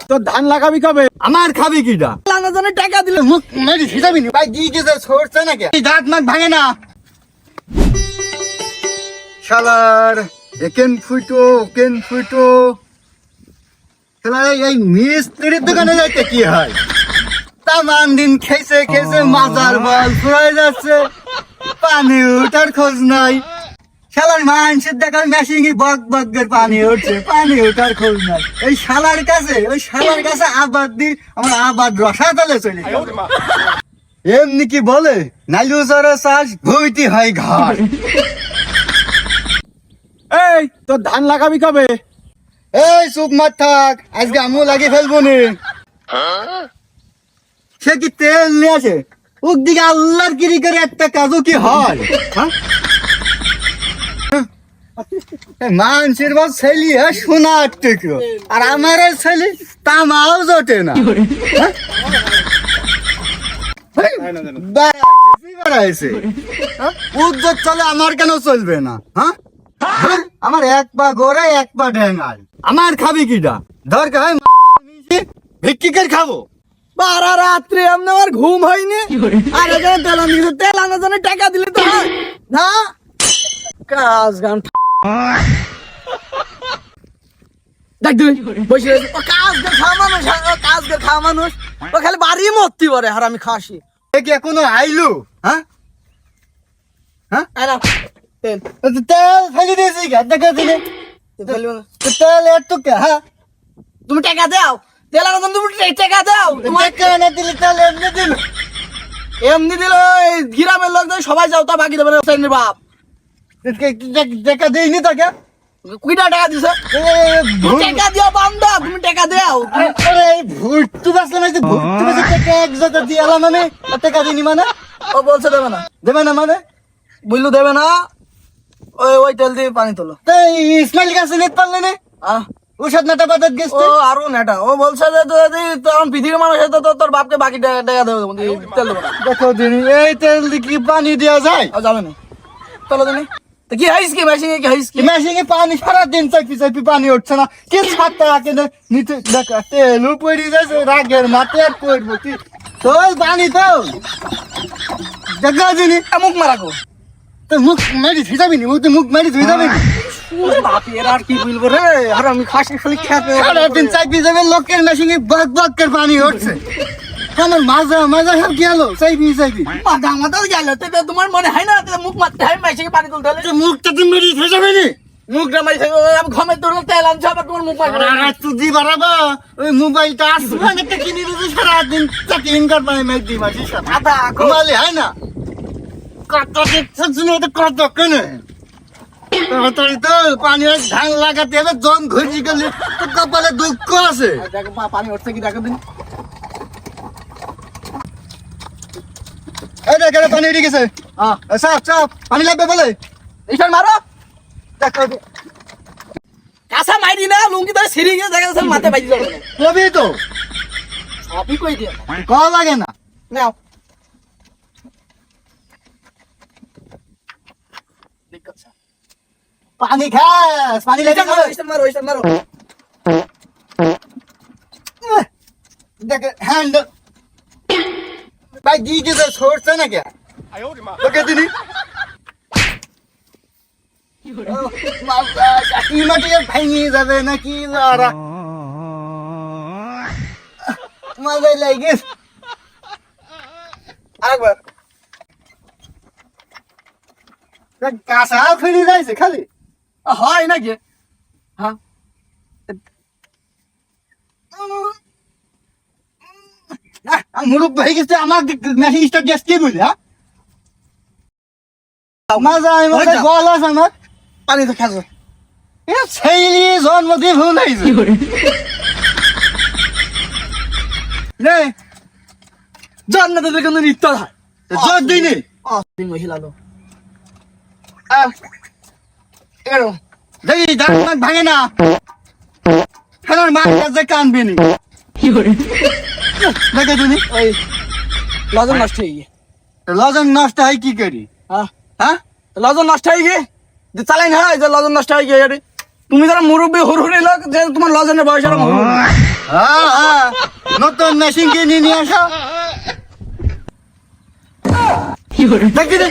তোর ধান লাগাবি কবে? আমার খাবি কিটা? লাগানোর জন্য টাকা দিলে মুখ মেরে ছিটাবি নি ভাই, দিয়ে গেছে সরছে নাকি? দাঁত মাত ভাঙে না শালার। একেন ফুটো শালার, এই মিস্ত্রির দোকানে যাইতে কি হয়? তামান দিন খেয়েছে মাজার বল ফুরাই যাচ্ছে, পানি ওঠার খোঁজ নাই। শালার মানুষের দেখার মেশিনে বক বকের পানি উঠছে, পানি ওঠার খোঁজ নাই। ওই শালার কাছে আবাদ দি আমার আবাদ রসাতলে চলে গেছে। এমনি কি বলে, নাইলু জরা চাষ ভুইতি হয় ঘর। এই তোর ধান লাগাবি কবে? এই চুপ মার থাক, আজকে আমিও লাগিয়ে ফেলবো নি। সে কি তেল নিয়ে আসে? উক দিকে আল্লাহর কিরি করে একটা কাজও কি হয়? মানুষের বা ছেলে সোনার টুকরো, আর আমার ছেলে তামাও জোটে না। উদ্যোগ চলে, আমার কেন চলবে না? হ্যাঁ, আমার এক পা গোড়ে এক পা ঢেঙ্গাল, আমার খাবি কিটা? দরকার হয় ভিক্ষিকের খাবো। সারা রাত্রে এমনি আমার ঘুম হয়নি, আর এখানে তেল আনার জন্য টাকা দিলে তো হয় না। কাজ গান দেখ তুই বসে কাজ খাওয়া মানুষ ও খালি বাড়ি মরতে পারে। আর আমি খাসি কি এখনো আইলু? হ্যাঁ তেল তেল ফেলে দিয়েছি, দেখা দিলে তেল একটু হ্যাঁ। তুমি টাকা দাও, তেল আনার জন্য তুমি টাকা দাও। তোমার এনে দিলে তেল এমনি দিল, এমনি দিল গ্রামের লোক সবাই যাও, তা বাকি দেবে না বাপ। দেখা দিইনি তাকে। কুইটা টাকা দিছে? টাকা দিও বান্দা, তুমি টাকা দাও। ভুট্টু বাসলাম, ভুট্টু বাসে টাকা এক জায়গা দিয়ে এলাম আমি, টাকা দিইনি মানে? ও বলছে দেবে না মানে বুঝলু, দেবে না। ওই তেল দিয়ে পানি তোলো। ইসমাইল গাছে নেট পারলে না? ওষুধ নাটা বাজার ও গেছে আরো নেটা। ও বলছে যে তখন পৃথিবীর মানুষ হতো তোর বাপকে বাকি টাকা দেবে, তেল দেবো না। দেখো দিন এই তেল দিয়ে কি পানি দেওয়া যায়? যাবে না, চলো দিনি তো কি হাইস কি মেশিনে কি হাইস কি মেশিনে পানি সারাদিন চাপি পানি উঠছে না, কে ছাড়তে রাখে না নিচে? দেখা তেলও পড়ে যাচ্ছে, রাগের মাঠে আর পড়বো কি তোর পানি তো দেখা দিনি। মুখ মারাকো তো মুখ মেরি ধুই যাবি নি? মুখ মেরি ধুই যাবি নি? বাপের আর কি বলবো রে, আর আমি খাসি খালি খেতে সারাদিন চাপি যাবে, লোকের মেশিনে বক বকের পানি উঠছে, আমার মাজা সব গেল চাইবি। মাথা মাথাও গেল। তোমার মনে হয় না মুখ মারতে হয় মেশিনে পানি তুলতে হলে? মুখটা তুমি মেরি ধুই যাবে নি? মুখটা মারি আমি ঘমে তোর তেল আনছো, আবার তোমার মুখ মারবে। তুই বাড়াবা ওই মোবাইলটা আসবে একটা কিনে দিতে, সারাদিন চাকরি ইনকার পানি মেরে দিই মাসি আদা ঘুমালে হয় না। কত দেখছিস না, এটা কত কেনে তাড়াতাড়ি তো পানি ধান লাগাতে হবে, জং ঘুরি গেলে তো কপালে দুঃখ আছে। দেখো পানি উঠছে কি দেখো দিন। এই দেখ পানি উঠে গেছে, চাপ পানি লাগবে বলে এইখানে মারো। দেখো কাঁচা মাইরি না, লুঙ্গি ধরে ছিঁড়ে গিয়ে দেখা যাচ্ছে মাথায় বাইরে যাবে না। কবি তো সবই কই দিয়ে কল লাগে না। নাও পানি খাস, পানি লাগে মারো মারো। দেখ হ্যান্ড ভাই দিয়ে গেছে সরছে নাকি? ওকে দিনি ভাঙিয়ে যাবে নাকি? মজাই লাগে আরেকবার কাঁচা ফিরে যাইছে খালি হয় নাকি? হ্যাঁ মুরুব হয়ে গেছে, আমার মেশিন স্টার্ট গ্যাস কে বলি? হ্যাঁ মজা গল আছে আমার। পানি তো খাস ছেলে জন্মদিন ভুল হয়েছে রে, জন্মদিনের কিন্তু নৃত্য হয় জোর দিইনি মহিলা লোক। দেখি দাঁত মাত ভাঙে না, খেলার মার কাছে কানবি নি। দেখে তুমি ওই লজন নষ্ট হয়ে গিয়ে লজন নষ্ট হয় কি করি? হ্যাঁ হ্যাঁ লজন নষ্ট হয়ে গিয়ে চালাই না হয় যে লজন নষ্ট হয়ে গিয়ে তুমি যারা মুরব্বী হুড়হুড়ি লোক যে তোমার লজনের বয়স এরকম হুড়হুড়ি। হ্যাঁ হ্যাঁ নতুন মেশিন কিনে নিয়ে আসো দেখি রে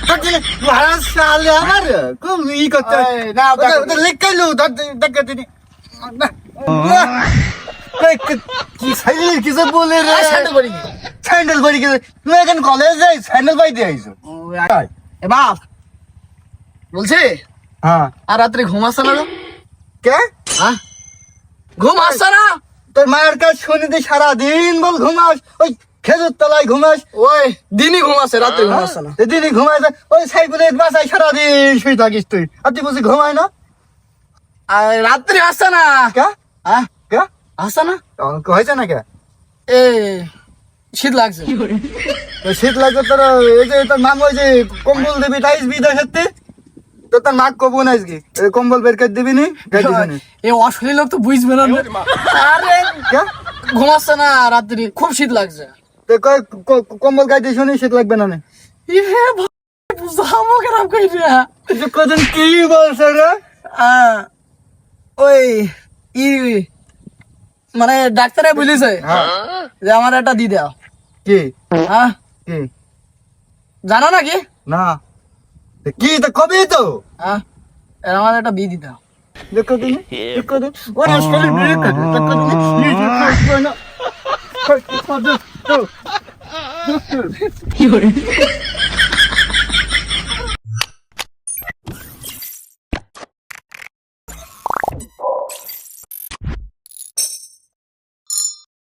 দেখি রে মহারাজ সালে আমার খুব ই করতে এই, না, দেখো। লিখাইলো দেখে তিনি কি সাইলের কিছু বলে রে স্যান্ডেল পরে গেছে। স্যান্ডেল পরে গেছে তুমি এখন কলেজ যাই স্যান্ডেল পাইতে আইছো এ বাপ বলছি হ্যাঁ আর রাত্রে ঘুম আসছে না গো? কে হ্যাঁ ঘুম আসছে না তোর মায়ের কাছে শুনিতে সারাদিন বল ঘুমাস ওই খেজুর তলায় ঘুমাস ওই দিনই ঘুম আসে রাত্রে ঘুম আসছে না দিনই ঘুমাই যায় ওই সাইকেলের বাসায় সারাদিন শুয়ে থাকিস তুই আর তুই বুঝি ঘুমায় না আর রাত্রে আসছে না কে হ্যাঁ কে আসছে না অঙ্ক হয়েছে না কে এ শীত লাগছে তো শীত লাগবে তোর এই যে তোর নাম ওই যে কম্বল দিবি টাইস বিদেশ সত্যি তো তোর নাক কবু না আজকে এই কম্বল বের করে দিবি নি গাই দিবি নি এ অশলীল লোক তো বুঝবে না আরে কে ঘুম আসছে না রাত্রি খুব শীত লাগছে তো কয় কম্বল গাই দিস নি শীত লাগবে না নে এ ভাই বুঝামো কেরাম কই রে তুই কজন কি বলছ রে ওই ই মানে ডাক্তারে বলেছে হ্যাঁ যে আমার একটা দি দাও কি হ্যাঁ কি জানো নাকি না তো কি তো কবে তো হ্যাঁ এর আমার একটা বি দিতে হবে। দেখো দিন দেখো দিন ওরা আসলে বিয়ে করে দেখো দিন নিজে খাওয়া না